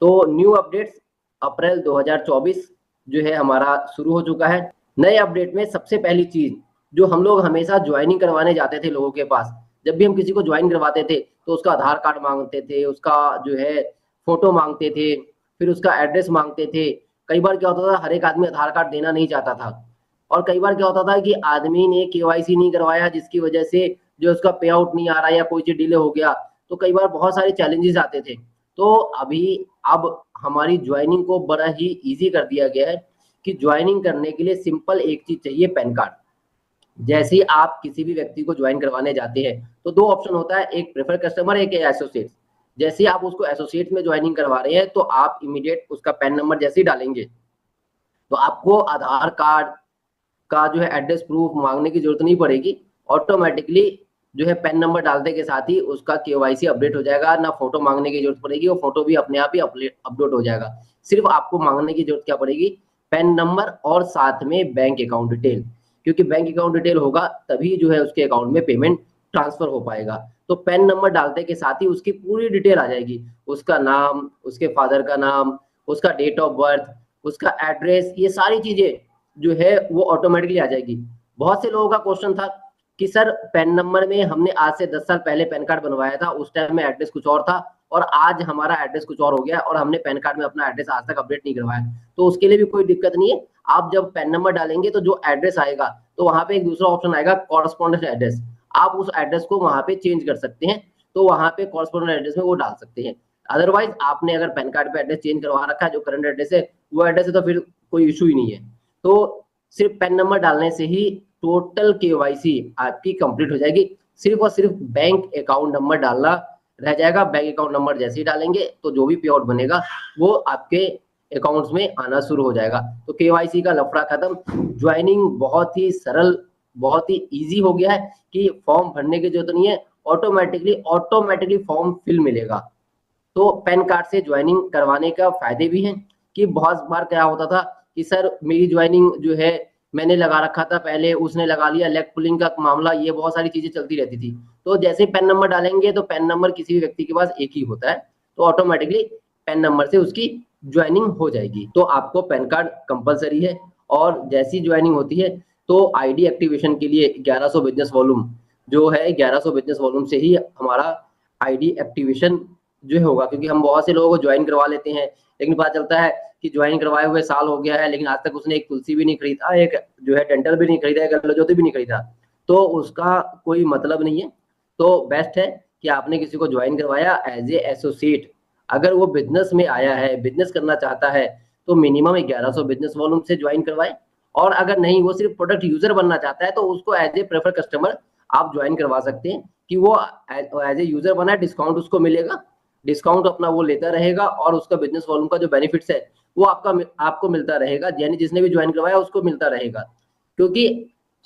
तो new updates अप्रैल 2024 जो है हमारा शुरू हो चुका है। नए अपडेट में सबसे पहली चीज जो हम लोग हमेशा ज्वाइनिंग करवाने जाते थे लोगों के पास, जब भी हम किसी को ज्वाइन करवाते थे तो उसका आधार कार्ड मांगते थे, उसका जो है फोटो मांगते थे, फिर उसका एड्रेस मांगते थे। कई बार क्या होता था, हर एक आदमी आधार कार्ड देना नहीं चाहता था, और कई बार क्या होता था कि आदमी ने केवाईसी नहीं करवाया, जिसकी वजह से जो उसका पे आउट नहीं आ रहा या कोई चीज डिले हो गया, तो कई बार बहुत सारे चैलेंजेस आते थे। तो अब हमारी ज्वाइनिंग को बड़ा ही इजी कर दिया गया है कि ज्वाइनिंग करने के लिए सिंपल एक चीज चाहिए, पैन कार्ड। जैसे ही आप किसी भी व्यक्ति को ज्वाइन करवाने जाते हैं तो दो ऑप्शन होता है, एक प्रेफर कस्टमर, एक एसोसिएट। जैसे ही आप उसको एसोसिएट में ज्वाइनिंग करवा रहे हैं तो आप इमीडिएट उसका पैन नंबर जैसे ही डालेंगे तो आपको आधार कार्ड का जो है एड्रेस प्रूफ मांगने की जरूरत नहीं पड़ेगी। ऑटोमेटिकली जो है पैन नंबर डालने के साथ ही उसका केवाईसी अपडेट हो जाएगा, ना फोटो मांगने की जरूरत पड़ेगी, वो फोटो भी अपने आप ही अपलोड हो जाएगा। सिर्फ आपको मांगने की जरूरत क्या पड़ेगी, पैन नंबर और साथ में बैंक अकाउंट डिटेल, क्योंकि बैंक अकाउंट डिटेल होगा तभी जो है उसके अकाउंट में पेमेंट ट्रांसफर हो पाएगा। तो पैन नंबर डालने के साथ ही उसकी पूरी डिटेल आ जाएगी, उसका नाम, उसके फादर का नाम, उसका डेट ऑफ बर्थ, उसका एड्रेस, ये सारी चीजें जो है वो ऑटोमेटिकली आ जाएगी। बहुत से लोगों का क्वेश्चन था कि सर पैन नंबर में हमने आज से 10 साल पहले पैन कार्ड बनवाया था, उस टाइम में एड्रेस कुछ और था और आज हमारा एड्रेस कुछ और हो गया और हमने पैन कार्ड में अपना एड्रेस आज तक अपडेट नहीं करवाया। तो उसके लिए भी कोई दिक्कत नहीं है, आप जब पैन नंबर डालेंगे तो जो एड्रेस आएगा तो वहां पे एक दूसरा ऑप्शन आएगा, कॉरस्पॉन्डेंस एड्रेस। आप उस एड्रेस को वहां पे चेंज कर सकते हैं, तो वहां पे कॉरस्पॉन्डेंस एड्रेस में वो डाल सकते हैं। अदरवाइज आपने अगर पैन कार्ड पे एड्रेस चेंज करवा रखा है, जो करंट एड्रेस है वो एड्रेस है, तो फिर कोई इशू ही नहीं है। तो सिर्फ पैन नंबर डालने से ही टोटल केवाईसी आपकी कंप्लीट हो जाएगी। सिर्फ और सिर्फ बैंक अकाउंट नंबर डालना रह जाएगा। बैंक अकाउंट नंबर जैसे ही डालेंगे तो जो भी पे आउट बनेगा वो आपके अकाउंट्स में आना शुरू हो जाएगा। तो केवाईसी का लफड़ा खत्म। ज्वाइनिंग बहुत ही सरल, बहुत ही इजी हो गया है कि फॉर्म भरने की जरूरत नहीं है, ऑटोमेटिकली फॉर्म फिल मिलेगा। तो पैन कार्ड से ज्वाइनिंग करवाने का फायदे भी हैं कि बहुत बार क्या होता था कि सर मेरी ज्वाइनिंग जो है मैंने लगा रखा था पहले, उसने लगा लिया, लेग पुलिंग का मामला, ये बहुत सारी चीजें चलती रहती थी। तो जैसे पैन नंबर डालेंगे तो पैन नंबर किसी भी व्यक्ति के पास एक ही होता है, तो ऑटोमेटिकली पैन नंबर से उसकी ज्वाइनिंग हो जाएगी। तो आपको पैन कार्ड कंपलसरी है, और जैसी ज्वाइनिंग होती है तो आईडी एक्टिवेशन के लिए 1100 बिजनेस वॉल्यूम जो है, 1100 बिजनेस वॉल्यूम से ही हमारा आईडी एक्टिवेशन जो होगा। क्योंकि हम बहुत से लोगों को ज्वाइन करवा लेते हैं, लेकिन पता चलता है कि ज्वाइन करवाए हुए साल हो गया है लेकिन आज तक उसने एक तुलसी भी नहीं खरीदा, एक जो है डेंटल भी नहीं खरीदा, एक गलज्योति भी नहीं खरीदा, तो उसका कोई मतलब नहीं है। तो बेस्ट है कि आपने किसी को ज्वाइन करवाया एज ए एसोसिएट। अगर वो बिजनेस में आया है, बिजनेस करना चाहता है, तो मिनिमम 1100 बिजनेस वॉल्यूम से ज्वाइन करवाए। और अगर नहीं, वो सिर्फ प्रोडक्ट यूजर बनना चाहता है, तो उसको एज ए प्रेफर कस्टमर आप ज्वाइन करवा सकते हैं कि वो एज ए यूजर बना, डिस्काउंट उसको मिलेगा, डिस्काउंट अपना वो लेता रहेगा और उसका बिजनेस वॉल्यूम का जो बेनिफिट्स है वो आपको मिलता रहेगा, यानी जिसने भी ज्वाइन करवाया उसको मिलता रहेगा। क्योंकि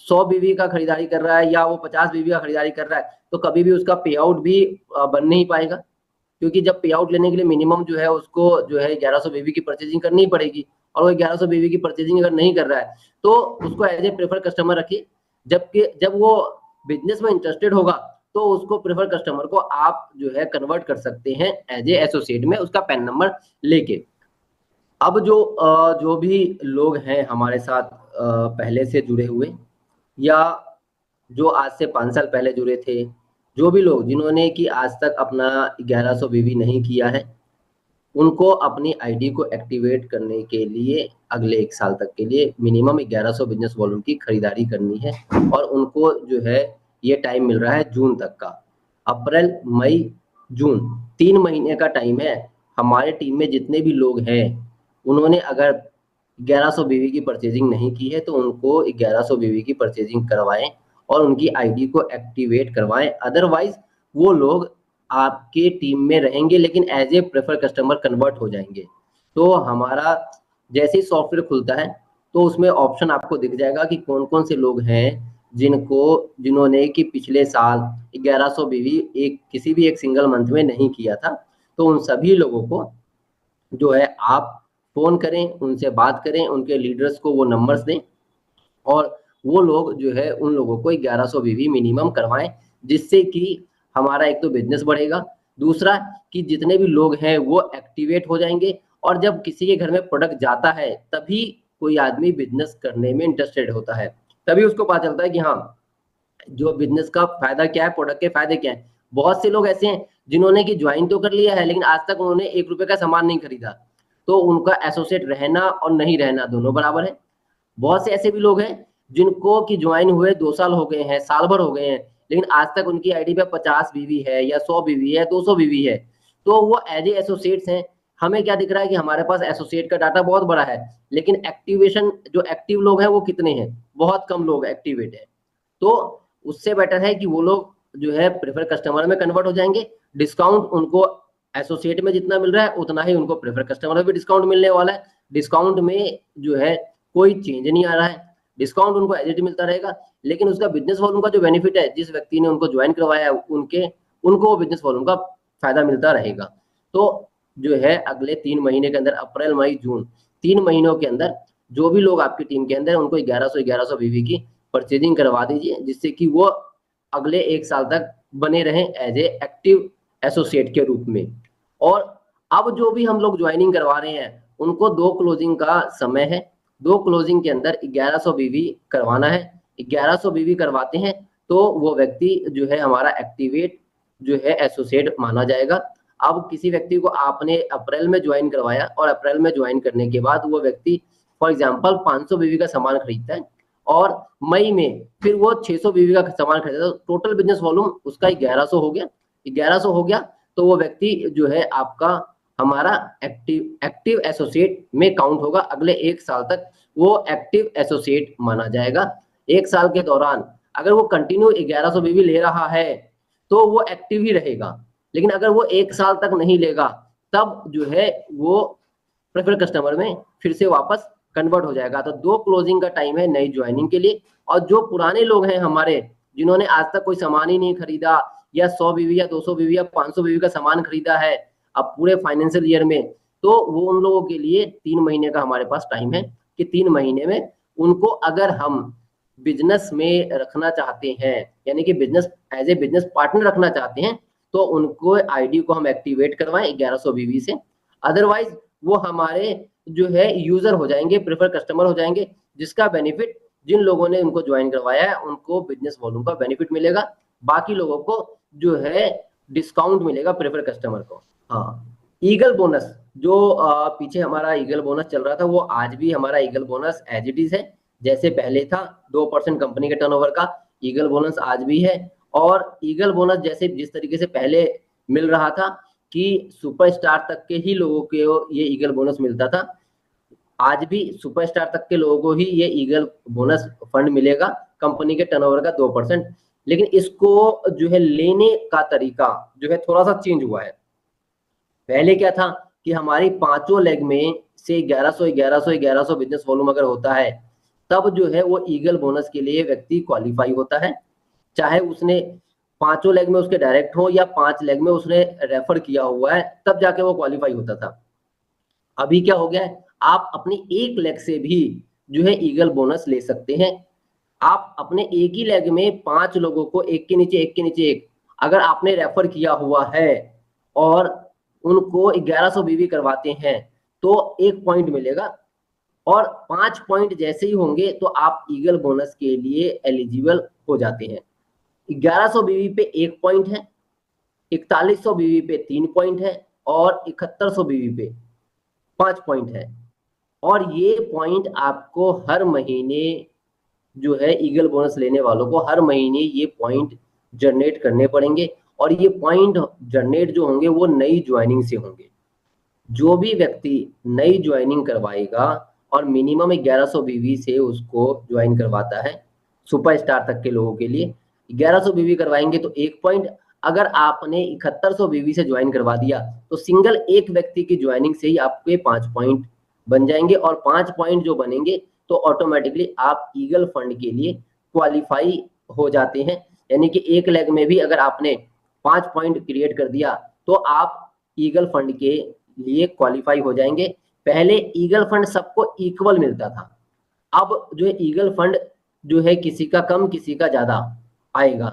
100 बीवी का खरीदारी कर रहा है या वो 50 बीवी का खरीदारी कर रहा है, तो कभी भी उसका पे आउट भी बन नहीं पाएगा। क्योंकि जब पे आउट लेने के लिए मिनिमम जो है उसको जो है 1100 बीवी की परचेजिंग करनी ही पड़ेगी, और वो 1100 बीवी की परचेजिंग अगर नहीं कर रहा है तो उसको एज ए प्रेफर कस्टमर रखिए। जबकि जब वो बिजनेस में इंटरेस्टेड होगा तो उसको प्रेफर कस्टमर को आप जो है कन्वर्ट कर सकते हैं एज ए एसोसिएट में, उसका पैन नंबर लेके। अब जो भी लोग हैं हमारे साथ पहले से जुड़े हुए, या जो आज से 5 साल पहले जुड़े थे, जो भी लोग जिन्होंने कि आज तक अपना 1100 बीवी नहीं किया है, उनको अपनी आईडी को एक्टिवेट करने के लिए अगले 1 साल तक के लिए मिनिमम 1100 बिजनेस वॉल्यूम की खरीदारी करनी है। और उनको जो है ये टाइम मिल रहा है जून तक का, अप्रैल मई जून 3 महीने का टाइम है। हमारे टीम में जितने भी लोग हैं उन्होंने अगर 1100 बीवी की परचेजिंग नहीं की है तो उनको 1100 बीवी की परचेजिंग करवाएं और उनकी आईडी को एक्टिवेट करवाएं। अदरवाइज वो लोग आपके टीम में रहेंगे लेकिन as a prefer customer convert हो जाएंगे। तो हमारा जैसे ही सॉफ्टवेयर खुलता है तो उसमें ऑप्शन आपको दिख जाएगा कि कौन कौन से लोग हैं जिन्होंने कि पिछले साल 1100 बीवी किसी भी एक सिंगल मंथ में नहीं किया था। तो उन सभी लोगों को जो है आप फोन करें, उनसे बात करें, उनके लीडर्स को वो नंबर्स दें और वो लोग जो है उन लोगों को 1100 बीवी मिनिमम करवाएं, जिससे कि हमारा एक तो बिजनेस बढ़ेगा, दूसरा कि जितने भी लोग हैं वो एक्टिवेट हो जाएंगे, और जब किसी के घर में प्रोडक्ट जाता है तभी कोई आदमी बिजनेस करने में इंटरेस्टेड होता है, तभी उसको पता चलता है कि हाँ जो बिजनेस का फायदा क्या है, प्रोडक्ट के फायदे क्या है। बहुत से लोग ऐसे हैं जिन्होंने कि ज्वाइन तो कर लिया है लेकिन आज तक उन्होंने 1 रुपए का सामान नहीं खरीदा, तो उनका एसोसिएट रहना और नहीं रहना दोनों बराबर है। बहुत से ऐसे भी लोग हैं जिनको कि ज्वाइन हुए 2 साल हो गए हैं, साल भर हो गए हैं, लेकिन आज तक उनकी आईडी पे 50 बीवी है या 100 बीवी है, 200 बीवी है, तो वो एज ए एसोसिएट्स हैं। हमें क्या दिख रहा है कि हमारे पास एसोसिएट का डाटा बहुत बड़ा है, लेकिन एक्टिवेशन जो एक्टिव लोग हैं वो कितने हैं, बहुत कम लोग एक्टिवेट हैं। तो उससे बेटर है कि वो लोग जो है प्रेफर कस्टमर में कन्वर्ट हो जाएंगे। डिस्काउंट उनको एसोसिएट में जितना मिल रहा है उतना ही उनको प्रेफर कस्टमर में भी डिस्काउंट मिलने वाला है। डिस्काउंट में जो है कोई चेंज नहीं आ रहा है, डिस्काउंट उनको एज इट मिलता रहेगा, लेकिन उसका बिजनेस वॉल्यूम का जो बेनिफिट है, जिस व्यक्ति ने उनको ज्वाइन करवाया है उनको बिजनेस वॉल्यूम का फायदा मिलता रहेगा। तो जो है अगले 3 महीने के अंदर, अप्रैल मई जून 3 महीनों के अंदर जो भी लोग आपकी टीम के अंदर उनको 1100 बीवी की परचेजिंग करवा दीजिए, जिससे कि वो अगले 1 साल तक बने रहें एज ए एक्टिव एसोसिएट के रूप में। और अब जो भी हम लोग ज्वाइनिंग करवा रहे हैं उनको 2 क्लोजिंग का समय है। 2 क्लोजिंग के अंदर 1100 बीवी करवाना है। 1100 बीवी करवाते हैं तो वो व्यक्ति जो है हमारा एक्टिवेट जो है एसोसिएट माना जाएगा। अब किसी व्यक्ति को आपने अप्रैल में ज्वाइन करवाया और अप्रैल में ज्वाइन करने के बाद वो व्यक्ति फॉर एग्जांपल 500 बीवी का सामान खरीदता है और मई में फिर वो 600 बीवी का सामान खरीदता है, तो टोटल बिजनेस वॉल्यूम उसका 1100 हो गया। 1100 हो गया तो वो व्यक्ति जो है आपका हमारा एक्टिव एसोसिएट में काउंट होगा। अगले 1 साल तक वो एक्टिव एसोसिएट माना जाएगा। 1 साल के दौरान अगर वो कंटिन्यू 1100 बीवी ले रहा है तो वो एक्टिव ही रहेगा, लेकिन अगर वो 1 साल तक नहीं लेगा तब जो है वो प्रेफर कस्टमर में फिर से वापस कन्वर्ट हो जाएगा। तो 2 क्लोजिंग का टाइम है नई ज्वाइनिंग के लिए। और जो पुराने लोग हैं हमारे जिन्होंने आज तक कोई सामान ही नहीं खरीदा या 100 बीवी या 200 बीवी या 500 बीवी का सामान खरीदा है अब पूरे फाइनेंशियल ईयर में, तो वो उन लोगों के लिए 3 महीने का हमारे पास टाइम है कि 3 महीने में उनको अगर हम बिजनेस में रखना चाहते हैं, यानी कि business as a business partner रखना चाहते हैं, तो उनको आईडी को हम एक्टिवेट करवाएं 1100 बीवी से। अदरवाइज वो हमारे जो है यूजर हो जाएंगे, प्रेफर कस्टमर हो जाएंगे, जिसका बेनिफिट जिन लोगों ने उनको ज्वाइन करवाया है उनको बिजनेस वॉल्यूम का बेनिफिट मिलेगा, बाकी लोगों को जो है डिस्काउंट मिलेगा प्रेफर कस्टमर को। हाँ, ईगल बोनस जो पीछे हमारा ईगल बोनस चल रहा था वो आज भी हमारा eagle bonus as it is है, जैसे पहले था 2% कंपनी के टर्नओवर का ईगल बोनस आज भी है। और ईगल बोनस जैसे जिस तरीके से पहले मिल रहा था कि सुपरस्टार तक के ही लोगों को ये ईगल बोनस मिलता था, आज भी सुपरस्टार तक के लोगों को ही ये ईगल बोनस फंड मिलेगा कंपनी के टर्नओवर का 2%। लेकिन इसको जो है लेने का तरीका जो है थोड़ा सा चेंज हुआ है। पहले क्या था कि हमारी 5 लेग में से 1100 बिजनेस वॉल्यूम अगर होता है तब जो है वो ईगल बोनस के लिए व्यक्ति क्वालिफाई होता है, चाहे उसने 5 लेग में उसके डायरेक्ट हो या 5 लेग में उसने रेफर किया हुआ है, तब जाके वो क्वालिफाई होता था। अभी क्या हो गया है, आप अपने 1 लेग से भी जो है ईगल बोनस ले सकते हैं। आप अपने एक ही लेग में 5 लोगों को एक के नीचे एक अगर आपने रेफर किया हुआ है और उनको 1100 बीवी करवाते हैं तो 1 पॉइंट मिलेगा, और 5 पॉइंट जैसे ही होंगे तो आप ईगल बोनस के लिए एलिजिबल हो जाते हैं। 1100 बीवी पे 1 पॉइंट है, 4100 बीवी पे 3 पॉइंट है और 7100 बीवी पे 5 पॉइंट है। और ये पॉइंट आपको हर महीने जो है ईगल बोनस लेने वालों को हर महीने ये पॉइंट जनरेट करने पड़ेंगे, और ये पॉइंट जनरेट जो होंगे वो नई ज्वाइनिंग से होंगे। जो भी व्यक्ति नई ज्वाइनिंग करवाएगा और मिनिमम 1100 बीवी से उसको ज्वाइन करवाता है, सुपरस्टार तक के लोगों के लिए 1100 बीवी करवाएंगे तो 1 पॉइंट। अगर आपने 7100 बीवी से ज्वाइन करवा दिया तो सिंगल एक व्यक्ति की ज्वाइनिंग से ही आपके 5 पॉइंट बन जाएंगे, और 5 पॉइंट जो बनेंगे तो ऑटोमेटिकली आप ईगल फंड के लिए क्वालिफाई हो जाते हैं। यानी कि 1 लेग में भी अगर आपने 5 पॉइंट क्रिएट कर दिया तो आप ईगल फंड के लिए क्वालिफाई हो जाएंगे। पहले ईगल फंड सबको इक्वल मिलता था, अब जो है ईगल फंड जो है किसी का कम किसी का ज्यादा आएगा,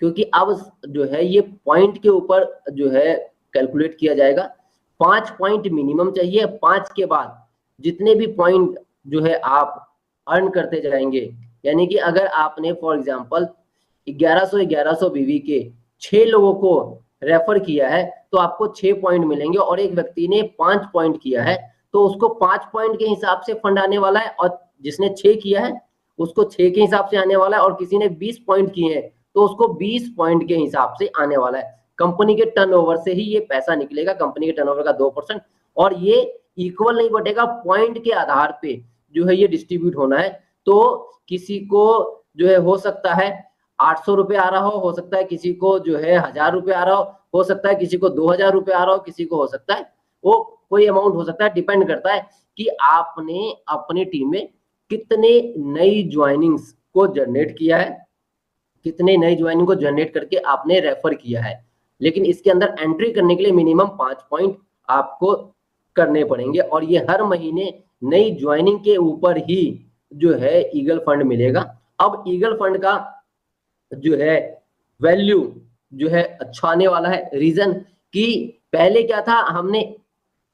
क्योंकि अब जो है ये पॉइंट के ऊपर जो है कैलकुलेट किया जाएगा। 5 पॉइंट मिनिमम चाहिए, 5 के बाद जितने भी पॉइंट जो है आप अर्न करते जाएंगे, यानी कि अगर आपने फॉर एग्जांपल 1100 बीवी के 6 लोगों को रेफर किया है तो आपको 6 पॉइंट मिलेंगे, और एक व्यक्ति ने 5 पॉइंट किया है तो उसको 5 पॉइंट के हिसाब से फंड आने वाला है, और जिसने 6 किया है उसको 6 के हिसाब से आने वाला है, और किसी ने 20 पॉइंट किए हैं तो उसको 20 पॉइंट के हिसाब से आने वाला है। कंपनी के टर्नओवर से ही ये पैसा निकलेगा, कंपनी के टर्नओवर का 2%, और ये इक्वल नहीं बटेगा, पॉइंट के आधार पे जो है ये डिस्ट्रीब्यूट होना है। तो किसी को जो है हो सकता है 800 रुपए आ रहा हो सकता है किसी को जो है 1000 रुपए आ रहा हो सकता है किसी को 2000 रुपए आ रहा हो, किसी को हो सकता है वो कोई अमाउंट हो सकता है। डिपेंड करता है कि आपने अपनी टीम में कितने नई ज्वाइनिंग्स को जनरेट किया है, कितने नई ज्वाइनिंग को जनरेट करके आपने रेफर किया है। लेकिन इसके अंदर एंट्री करने के लिए मिनिमम 5 पॉइंट आपको करने पड़ेंगे, और ये हर महीने नई ज्वाइनिंग के ऊपर ही जो है ईगल फंड मिलेगा। अब ईगल फंड का जो है वैल्यू जो है अच्छा आने वाला है। रीजन कि पहले क्या था, हमने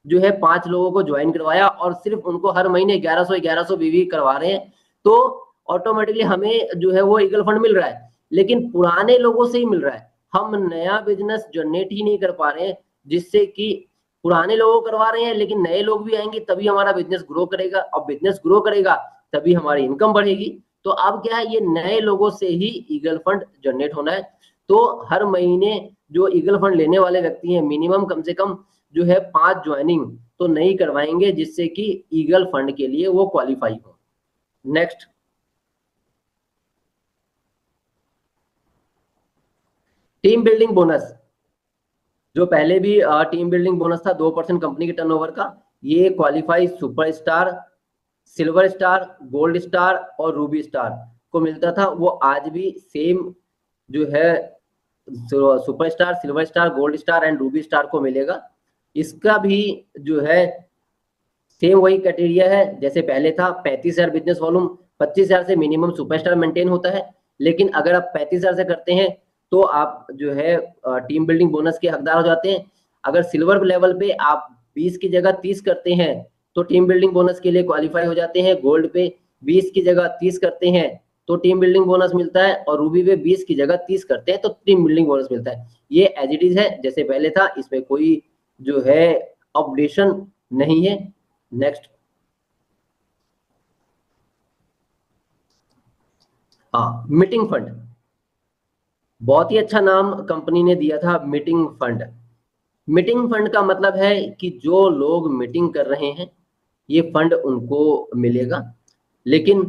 जो है 5 लोगों को ज्वाइन करवाया और सिर्फ उनको हर महीने 1100 बीवी करवा रहे हैं, तो ऑटोमेटिकली हमें जो है वो ईगल फंड मिल रहा है, लेकिन पुराने लोगों से ही मिल रहा है। हम नया बिजनेस जनरेट ही नहीं कर पा रहे हैं, जिससे कि पुराने लोगों को करवा रहे हैं लेकिन नए लोग भी आएंगे तभी हमारा बिजनेस ग्रो करेगा, और बिजनेस ग्रो करेगा तभी हमारी इनकम बढ़ेगी। तो अब क्या है, ये नए लोगों से ही ईगल फंड जनरेट होना है। तो हर महीने जो ईगल फंड लेने वाले व्यक्ति हैं मिनिमम कम से कम जो है 5 ज्वाइनिंग तो नहीं करवाएंगे, जिससे कि ईगल फंड के लिए वो क्वालिफाई हो। Next, team building bonus. जो पहले भी टीम बिल्डिंग बोनस था 2% कंपनी के टर्नओवर का, ये qualify superstar, silver star, gold star और रूबी स्टार को मिलता था। वो आज भी सेम जो है superstar, silver star, gold star and Ruby star को मिलेगा। इसका भी जो है सेम वही क्राइटेरिया है जैसे पहले था। 35,000 बिजनेस वॉल्यूम, 25,000 से मिनिमम सुपरस्टार मेंटेन होता है। लेकिन अगर आप 35,000 से करते हैं तो आप जो है टीम बिल्डिंग बोनस के हकदार हो जाते हैं। अगर सिल्वर लेवल पे आप 20 की जगह 30 करते हैं तो टीम बिल्डिंग बोनस के लिए क्वालिफाई हो जाते हैं। गोल्ड पे 20 की जगह 30 करते हैं तो टीम बिल्डिंग बोनस मिलता है, और रूबी पे 20 की जगह 30 करते हैं तो टीम बिल्डिंग बोनस मिलता है। ये एज इट इज है जैसे पहले था, इसमें कोई जो है अपडेशन नहीं है। नेक्स्ट, हाँ, मीटिंग फंड। बहुत ही अच्छा नाम कंपनी ने दिया था, मीटिंग फंड। मीटिंग फंड का मतलब है कि जो लोग मीटिंग कर रहे हैं ये फंड उनको मिलेगा। लेकिन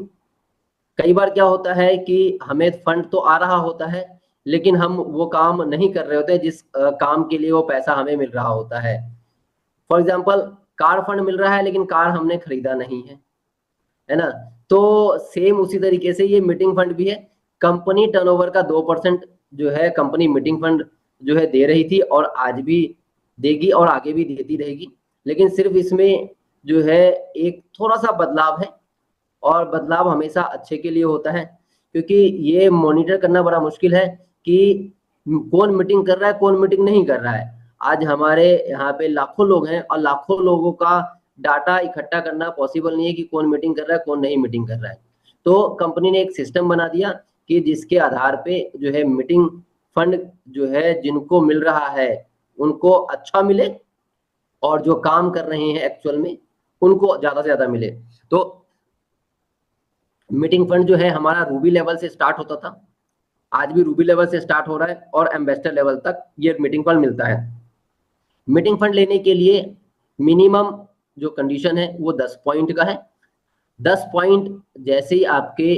कई बार क्या होता है कि हमें फंड तो आ रहा होता है लेकिन हम वो काम नहीं कर रहे होते जिस काम के लिए वो पैसा हमें मिल रहा होता है। फॉर एग्जाम्पल, कार फंड मिल रहा है लेकिन कार हमने खरीदा नहीं है ना। तो सेम उसी तरीके से ये मीटिंग फंड भी है। कंपनी टर्नओवर का 2% जो है कंपनी मीटिंग फंड जो है दे रही थी, और आज भी देगी और आगे भी देती रहेगी। लेकिन सिर्फ इसमें जो है एक थोड़ा सा बदलाव है, और बदलाव हमेशा अच्छे के लिए होता है, क्योंकि ये मॉनिटर करना बड़ा मुश्किल है कि कौन मीटिंग कर रहा है कौन मीटिंग नहीं कर रहा है। आज हमारे यहाँ पे लाखों लोग हैं और लाखों लोगों का डाटा इकट्ठा करना पॉसिबल नहीं है कि कौन मीटिंग कर रहा है कौन नहीं मीटिंग कर रहा है। तो कंपनी ने एक सिस्टम बना दिया कि जिसके आधार पे जो है मीटिंग फंड जो है जिनको मिल रहा है उनको अच्छा मिले, और जो काम कर रहे हैं एक्चुअल में उनको ज्यादा से ज्यादा मिले। तो मीटिंग फंड जो है हमारा रूबी लेवल से स्टार्ट होता था, आज भी रूबी लेवल से स्टार्ट हो रहा है, और एम्बेसडर लेवल तक ये मीटिंग फंड मिलता है। मीटिंग फंड लेने के लिए मिनिमम जो कंडीशन है वो 10 पॉइंट का है। 10 पॉइंट जैसे ही आपके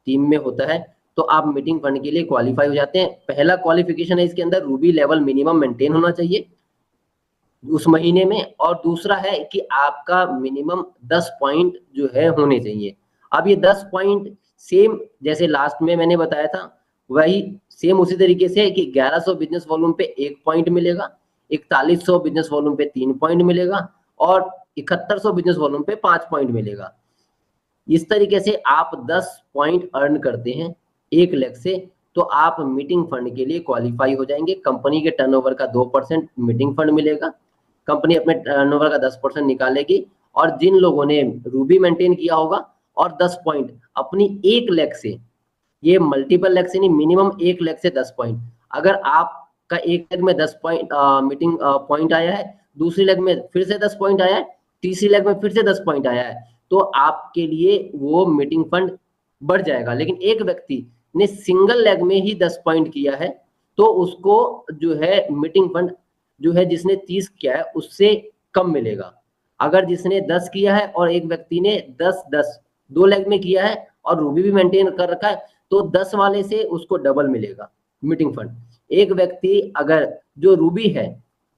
टीम में होता है तो आप मीटिंग फंड के लिए क्वालिफाई हो जाते हैं। पहला क्वालिफिकेशन है इसके अंदर रूबी लेवल मिनिमम मेंटेन होना चाहिए उस महीने में, और दूसरा है कि आपका मिनिमम 10 पॉइंट जो है होने चाहिए। अब ये 10 पॉइंट सेम जैसे लास्ट में मैंने बताया था वही सेम उसी तरीके से है कि 1100 बिजनेस वॉल्यूम पे 1 पॉइंट मिलेगा, 4100 बिजनेस वॉल्यूम पे 3 पॉइंट मिलेगा, और 7100 बिजनेस वॉल्यूम पे 5 पॉइंट मिलेगा। इस तरीके से आप 10 पॉइंट अर्न करते हैं 1 लाख से तो आप मीटिंग फंड के लिए क्वालिफाई हो जाएंगे। कंपनी के टर्नओवर का 2% मीटिंग फंड मिलेगा, कंपनी अपने टर्नओवर का 10% निकालेगी, और जिन लोगों ने रूबी मेंटेन किया होगा और 10 पॉइंट अपनी 1 लाख से, ये मल्टीपल लाख से नहीं, मिनिमम 1 लाख से 10 पॉइंट, अगर आपका 1 लाख में 10 पॉइंट मीटिंग पॉइंट आया है, दूसरी लाख में फिर से 10 पॉइंट आया है, तीसरी लाख में फिर से 10 पॉइंट आया है, तो आपके लिए वो मीटिंग फंड बढ़ जाएगा। लेकिन एक व्यक्ति ने सिंगल लेग में ही 10 पॉइंट किया है, तो उसको जो है मीटिंग फंड जो है जिसने 30 किया है उससे कम मिलेगा। अगर जिसने 10 किया है और एक व्यक्ति ने 10-10 2 लेग में किया है और रूबी भी मेंटेन कर रखा है, तो 10 वाले से उसको डबल मिलेगा मीटिंग फंड। एक व्यक्ति अगर जो रूबी है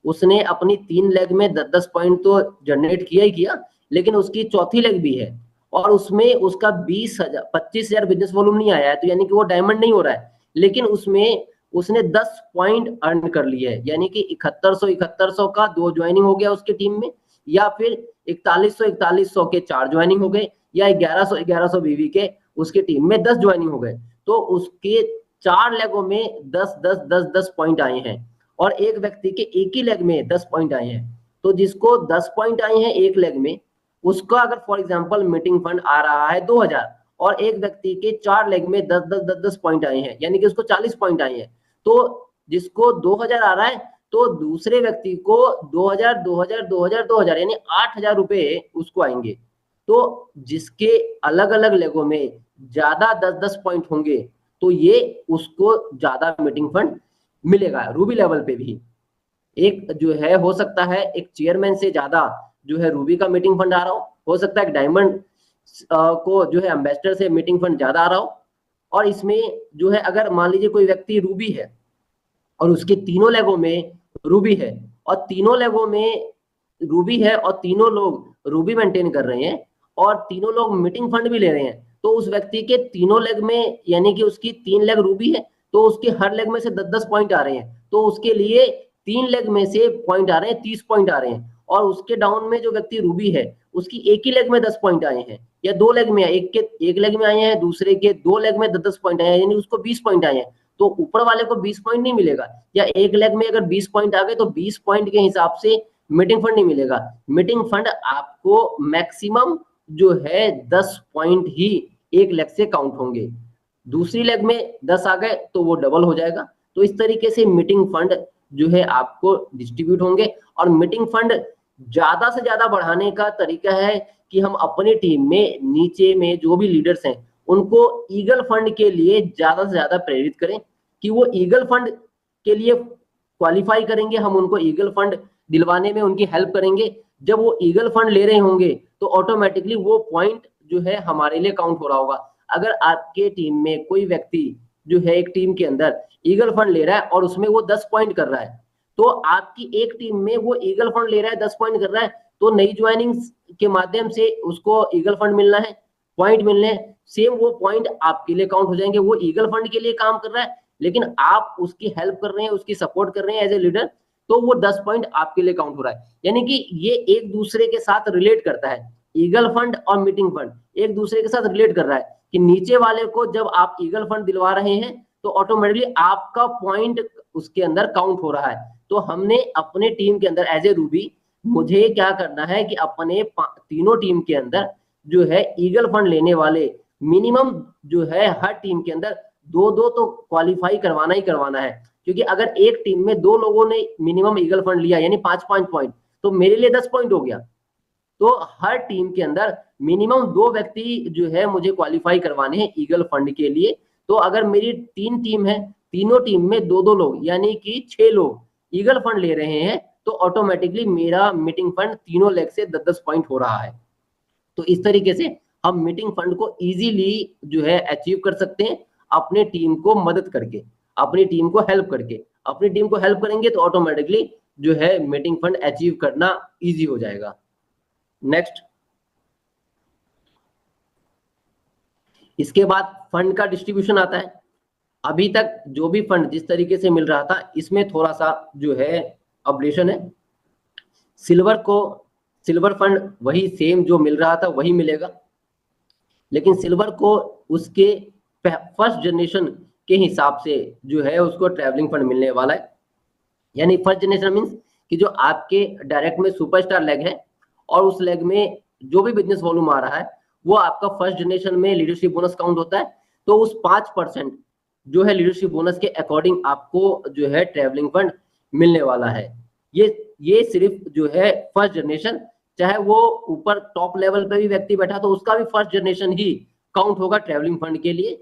उसने अपनी 3 लेग में 10-10 पॉइंट तो जनरेट किया ही किया, लेकिन उसकी चौथी लेग भी है और उसमें उसका 25,000 बिजनेस वॉल्यूम नहीं आया है, तो यानी कि वो डायमंड नहीं हो रहा है, लेकिन उसमें उसने 10 पॉइंट अर्न कर लिए है, यानी कि 7100 का 2 ज्वाइनिंग हो गया उसके टीम में, या फिर 4100 के 4 ज्वाइनिंग हो गए, या 1100 बीवी के उसके टीम में 10 ज्वाइनिंग हो गए, तो उसके 4 लेगों में 10 पॉइंट आए हैं और एक व्यक्ति के एक ही लेग में 10 पॉइंट आए हैं। तो जिसको 10 पॉइंट आए हैं एक लेग में, उसका अगर फॉर एग्जांपल मीटिंग फंड आ रहा है 2000 और एक व्यक्ति के 4 लेग में 10 पॉइंट आए हैं, यानी कि उसको 40 पॉइंट आए हैं, तो जिसको 2000 आ रहा है तो दूसरे व्यक्ति को 2000 यानी 8000 रुपए उसको आएंगे। तो जिसके अलग अलग लेगों में ज्यादा 10 पॉइंट होंगे तो ये उसको ज्यादा मीटिंग फंड मिलेगा। रूबी लेवल पे भी एक जो है हो सकता है एक चेयरमैन से ज्यादा जो है रूबी का मीटिंग फंड आ रहा हो सकता है डायमंड को जो है एम्बेसडर से मीटिंग फंड ज्यादा आ रहा हो। और इसमें जो है अगर मान लीजिए कोई व्यक्ति रूबी है और उसके तीनों लेगों में रूबी है और तीनों लेगों में रूबी है और तीनों लोग रूबी मेंटेन कर रहे हैं और तीनों लोग मीटिंग फंड भी ले रहे हैं, तो उस व्यक्ति के तीनों लेग में यानी कि उसकी 3 लेग रूबी है तो उसके हर लेग में से 10 पॉइंट आ रहे हैं, तो उसके लिए 3 लेग में से पॉइंट आ रहे हैं, 30 पॉइंट आ रहे हैं। और उसके डाउन में जो व्यक्ति रूबी है उसकी एक ही लेग में 10 पॉइंट आए हैं या 2 लेग में, एक लेग में आए हैं, दूसरे के 2 लेग में 10 पॉइंट आए हैं, यानी उसको 20 पॉइंट आए हैं, तो ऊपर वाले को 20 पॉइंट नहीं मिलेगा। या एक लेग में अगर 20 पॉइंट आ गए तो 20 पॉइंट के हिसाब से मीटिंग फंड नहीं मिलेगा। मीटिंग फंड आपको मैक्सिमम जो है 10 पॉइंट ही एक लेग से काउंट होंगे, दूसरी लेग में 10 आ गए तो वो डबल हो जाएगा। तो इस तरीके से मीटिंग फंड जो है आपको डिस्ट्रीब्यूट होंगे। और मीटिंग फंड ज्यादा से ज्यादा बढ़ाने का तरीका है कि हम अपनी टीम में नीचे में जो भी लीडर्स हैं उनको ईगल फंड के लिए ज्यादा से ज्यादा प्रेरित करें कि वो ईगल फंड के लिए क्वालिफाई करेंगे, हम उनको ईगल फंड दिलवाने में उनकी हेल्प करेंगे। जब वो ईगल फंड ले रहे होंगे तो ऑटोमेटिकली वो पॉइंट जो है हमारे लिए काउंट हो रहा होगा। अगर आपके टीम में कोई व्यक्ति जो है एक टीम के अंदर ईगल फंड ले रहा है और उसमें वो 10 पॉइंट कर रहा है, तो आपकी एक टीम में वो ईगल फंड ले रहा है 10 पॉइंट कर रहा है, तो नई ज्वाइनिंग के माध्यम से उसको ईगल फंड मिलना है, पॉइंट मिलने हैं, सेम वो पॉइंट आपके लिए काउंट हो जाएंगे। वो ईगल फंड के लिए काम कर रहा है लेकिन आप उसकी हेल्प कर रहे हैं, उसकी सपोर्ट कर रहे हैं एज ए लीडर, तो वो 10 पॉइंट आपके लिए काउंट हो रहा है। यानी कि ये एक दूसरे के साथ रिलेट करता है, ईगल फंड और मीटिंग फंड एक दूसरे के साथ रिलेट कर रहा है कि नीचे वाले को जब आप ईगल फंड दिलवा रहे हैं तो ऑटोमेटिकली आपका पॉइंट उसके अंदर काउंट हो रहा है। तो हमने अपने टीम के अंदर एज ए रूबी मुझे क्या करना है कि अपने तीनों टीम के अंदर जो है ईगल फंड लेने वाले मिनिमम जो है हर टीम के अंदर 2-2 तो क्वालिफाई करवाना ही करवाना है, क्योंकि अगर एक टीम में 2 लोगों ने मिनिमम ईगल फंड लिया यानी 5-5 पॉइंट तो मेरे लिए 10 पॉइंट हो गया। तो हर टीम के अंदर मिनिमम 2 व्यक्ति जो है मुझे क्वालिफाई करवाने हैं ईगल फंड के लिए। तो अगर मेरी 3 टीम है, तीनों टीम में 2-2 लोग यानी कि 6 लोग ईगल फंड ले रहे हैं, तो ऑटोमेटिकली मेरा मीटिंग फंड तीनों लेग से 10-10 पॉइंट हो रहा है। तो इस तरीके से हम मीटिंग फंड को इजीली जो है अचीव कर सकते हैं अपने टीम को मदद करके, अपनी टीम को हेल्प करके। अपनी टीम को हेल्प करेंगे तो ऑटोमेटिकली जो है मीटिंग फंड अचीव करना इजी हो जाएगा। नेक्स्ट, इसके बाद फंड का डिस्ट्रीब्यूशन आता है। अभी तक जो भी फंड जिस तरीके से मिल रहा था इसमें थोड़ा सा जो है अपडेशन है। सिल्वर फंड वही सेम जो मिल रहा था वही मिलेगा, लेकिन सिल्वर को उसके फर्स्ट जनरेशन के हिसाब से जो है उसको ट्रैवलिंग फंड मिलने वाला है। यानी फर्स्ट जनरेशन मीन्स कि जो आपके डायरेक्ट में सुपरस्टार लेग है और उस लेग में जो भी बिजनेस वॉल्यूम आ रहा है वो आपका फर्स्ट जनरेशन में लीडरशिप बोनस काउंट होता है। तो उस 5% जो है लीडरशिप बोनस के अकॉर्डिंग आपको जो है ट्रैवलिंग फंड मिलने वाला है। ये सिर्फ जो है फर्स्ट जनरेशन, चाहे वो ऊपर टॉप लेवल पे भी व्यक्ति बैठा तो उसका भी फर्स्ट जनरेशन ही काउंट होगा ट्रैवलिंग फंड के लिए।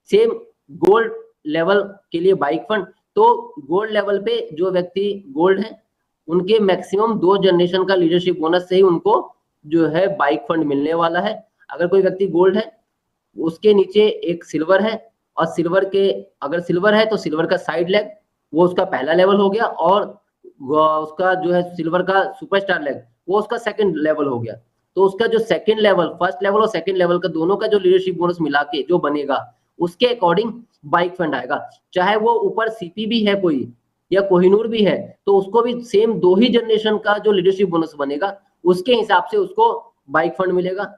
सेम गोल्ड लेवल के लिए बाइक फंड, तो गोल्ड लेवल पे जो व्यक्ति गोल्ड है उनके मैक्सिमम 2 जनरेशन का लीडरशिप बोनस से ही उनको जो है बाइक फंड मिलने वाला है। अगर कोई व्यक्ति गोल्ड है उसके नीचे एक सिल्वर है और सिल्वर के अगर सिल्वर है तो सिल्वर का साइड लेग वो उसका पहला लेवल हो गया और उसका जो है सिल्वर का सुपरस्टार लेग वो उसका सेकंड लेवल हो गया। तो उसका जो सेकंड लेवल, फर्स्ट लेवल और सेकंड लेवल का दोनों का जो लीडरशिप बोनस मिला के जो बनेगा उसके अकॉर्डिंग बाइक फंड आएगा। चाहे वो ऊपर सीपी भी है कोई या कोहिनूर भी है तो उसको भी सेम 2 ही जनरेशन का जो लीडरशिप बोनस बनेगा उसके हिसाब से उसको बाइक फंड मिलेगा।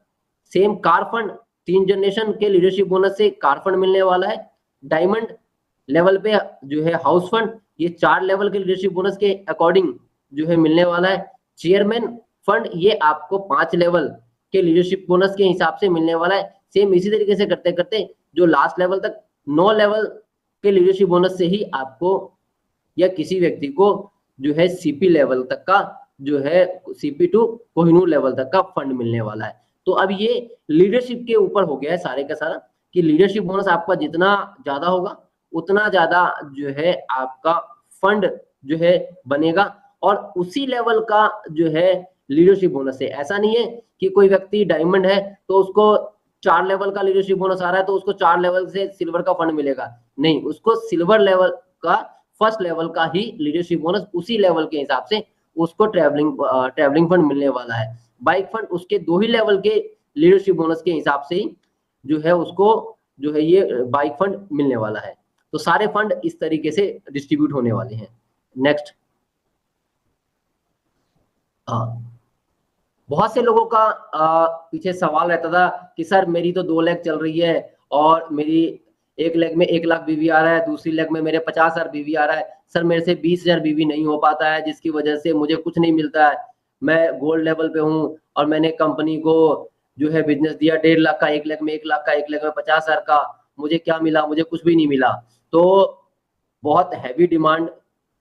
सेम कार फंड 3 जनरेशन के लीडरशिप बोनस से कार फंड मिलने वाला है। डायमंड लेवल पे जो है हाउस फंड, ये 4 लेवल के लीडरशिप बोनस के अकॉर्डिंग जो है मिलने वाला है। चेयरमैन फंड ये आपको 5 लेवल के लीडरशिप बोनस के हिसाब से मिलने वाला है। सेम इसी तरीके से करते करते जो लास्ट लेवल तक 9 लेवल के लीडरशिप बोनस से ही आपको या किसी व्यक्ति को जो है सीपी लेवल तक का जो है सीपी टू कोहिनूर लेवल तक का फंड मिलने वाला है। तो अब ये लीडरशिप के ऊपर हो गया है सारे का सारा कि लीडरशिप बोनस आपका जितना ज्यादा होगा उतना ज्यादा जो है आपका फंड जो है बनेगा और उसी लेवल का जो है लीडरशिप बोनस है। ऐसा नहीं है कि कोई व्यक्ति डायमंड है तो उसको 4 लेवल का लीडरशिप बोनस आ रहा है तो उसको 4 लेवल से सिल्वर का फंड मिलेगा, नहीं, उसको सिल्वर लेवल का फर्स्ट लेवल का ही लीडरशिप बोनस उसी लेवल के हिसाब से उसको ट्रैवलिंग फंड मिलने वाला है। बाइक फंड उसके 2 ही लेवल के लीडरशिप बोनस के हिसाब से ही जो है उसको जो है ये बाइक फंड मिलने वाला है। तो सारे फंड इस तरीके से डिस्ट्रीब्यूट होने वाले हैं। नेक्स्ट, बहुत से लोगों का पीछे सवाल रहता था कि सर मेरी तो 2 लाख चल रही है और मेरी एक लेग में 1 लाख बीवी आ रहा है, दूसरी लेग में मेरे 50,000 बीवी आ रहा है, सर मेरे से 20,000 बीवी नहीं हो पाता है जिसकी वजह से मुझे कुछ नहीं मिलता है। मैं गोल्ड लेवल पे हूँ और मैंने कंपनी को जो है बिजनेस दिया 1.5 लाख का, 1 लाख में 1 लाख का, 1 लाख में 50,000 का, मुझे क्या मिला? मुझे कुछ भी नहीं मिला। तो बहुत हैवी डिमांड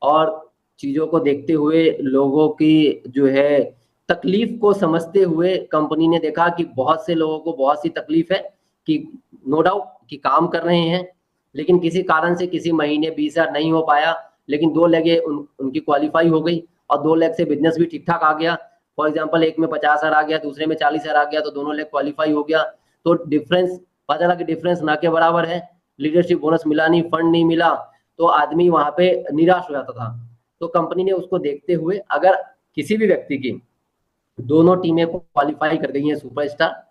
और चीजों को देखते हुए लोगों की जो है तकलीफ को समझते हुए कंपनी ने देखा कि बहुत से लोगों को बहुत सी तकलीफ है कि नो डाउट कि काम कर रहे हैं लेकिन किसी कारण से किसी महीने 20,000 नहीं हो पाया, लेकिन 2 लेगे उनकी क्वालिफाई हो गई और 2 लेग से बिजनेस भी ठीक ठाक आ गया। फॉर एग्जांपल एक में 50,000 आ गया, दूसरे में 40,000 आ गया, तो दोनों लेग क्वालिफाई हो गया। तो डिफरेंस पता चला कि डिफरेंस ना के बराबर है, लीडरशिप बोनस मिला नहीं, फंड नहीं मिला, तो आदमी वहां पे निराश हो जाता था। तो कंपनी ने उसको देखते हुए अगर किसी भी व्यक्ति की दोनों टीमें क्वालिफाई कर गई हैं सुपरस्टार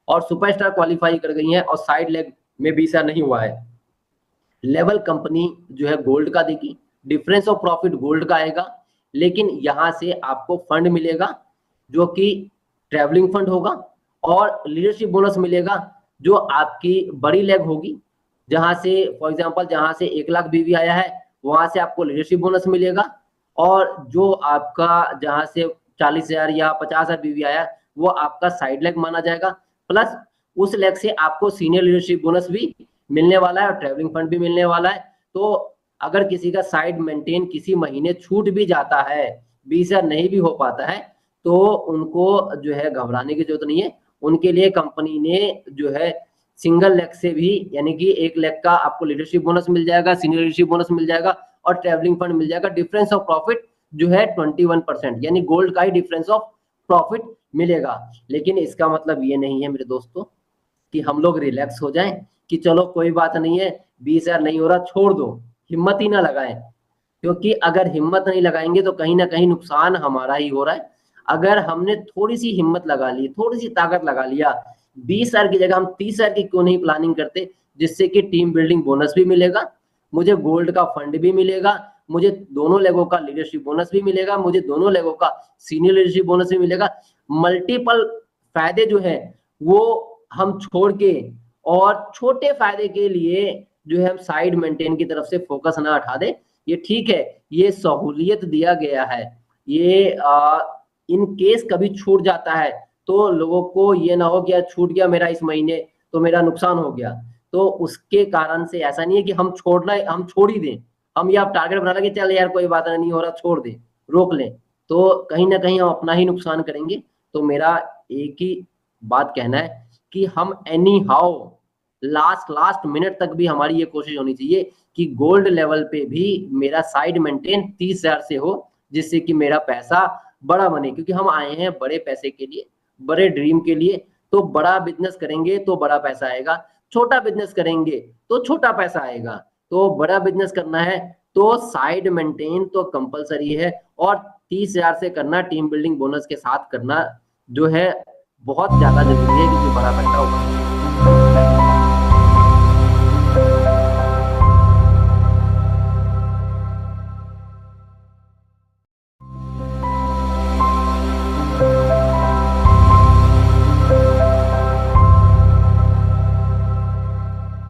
और सुपरस्टार क्वालिफाई कर गई हैं और साइड लेग में 20,000 नहीं हुआ है, लेवल कंपनी जो है गोल्ड का देगी, डिफरेंस ऑफ प्रॉफिट गोल्ड का आएगा, लेकिन यहां से आपको फंड मिलेगा जो कि ट्रैवलिंग फंड होगा और लीडरशिप बोनस मिलेगा जो आपकी बड़ी लेग होगी, जहां से फॉर एग्जांपल जहां से 1 लाख बीवी आया है वहां से आपको लीडरशिप बोनस मिलेगा और जो आपका जहां से 40,000 या 50,000 बीवी आया वो आपका साइड लेग माना जाएगा, प्लस उस लेग से आपको सीनियर लीडरशिप बोनस भी मिलने वाला है और ट्रैवलिंग फंड भी मिलने वाला है। तो अगर किसी का साइड मेंटेन किसी महीने छूट भी जाता है, 20,000 नहीं भी हो पाता है, तो उनको जो है घबराने की जरूरत नहीं है। उनके लिए कंपनी ने जो है सिंगल लेग से भी यानी कि 1 लेग का आपको लीडरशिप बोनस मिल जाएगा, सीनियर लीडरशिप बोनस मिल जाएगा और ट्रैवलिंग फंड मिल जाएगा। डिफरेंस ऑफ प्रॉफिट जो है 21% यानी गोल्ड का ही डिफरेंस ऑफ प्रॉफिट मिलेगा। लेकिन इसका मतलब ये नहीं है मेरे दोस्तों कि हम लोग रिलैक्स हो जाएं कि चलो कोई बात नहीं है, 20,000 नहीं हो रहा, छोड़ दो, हिम्मत ही ना लगाएं, क्योंकि अगर हिम्मत नहीं लगाएंगे तो कहीं ना कहीं नुकसान हमारा ही हो रहा है। अगर हमने थोड़ी सी हिम्मत लगा ली, थोड़ी सी ताकत लगा लिया, 20,000 की जगह हम 30,000 की क्यों नहीं प्लानिंग करते, जिससे कि टीम बिल्डिंग बोनस भी मिलेगा, मुझे गोल्ड का फंड भी मिलेगा, मुझे दोनों लेगों का लीडरशिप बोनस भी मिलेगा, मुझे दोनों लेगों का सीनियर लीडरशिप बोनस भी मिलेगा। मल्टीपल फायदे जो है वो हम छोड़ के और छोटे फायदे के लिए जो है हम साइड मेंटेन की तरफ से फोकस ना हटा दें। ये ठीक है, ये सहूलियत दिया गया है, ये इन केस कभी छूट जाता है तो लोगों को ये ना हो कि यार छूट गया मेरा इस महीने तो मेरा नुकसान हो गया, तो उसके कारण से ऐसा नहीं है कि हम छोड़ ही दें, हम ये आप टारगेट बना लेंगे चल यार कोई बात नहीं हो रहा छोड़ दे, रोक लें, तो कहीं ना कहीं हम अपना ही नुकसान करेंगे। तो मेरा एक ही बात कहना है कि हम एनी हाउ लास्ट मिनट तक भी हमारी ये कोशिश होनी चाहिए कि गोल्ड लेवल पे भी मेरा साइड मेंटेन 30,000 से हो, जिससे कि मेरा पैसा बड़ा बने, क्योंकि हम आए हैं बड़े पैसे के लिए, बड़े ड्रीम के लिए। तो बड़ा बिजनेस करेंगे तो बड़ा पैसा आएगा, छोटा बिजनेस करेंगे तो छोटा पैसा आएगा। तो बड़ा बिजनेस करना है तो साइड मेंटेन तो कंपलसरी है, और 30,000 से करना टीम बिल्डिंग बोनस के साथ करना जो है बहुत ज्यादा जरूरी है, क्योंकि बड़ा पैसा होगा।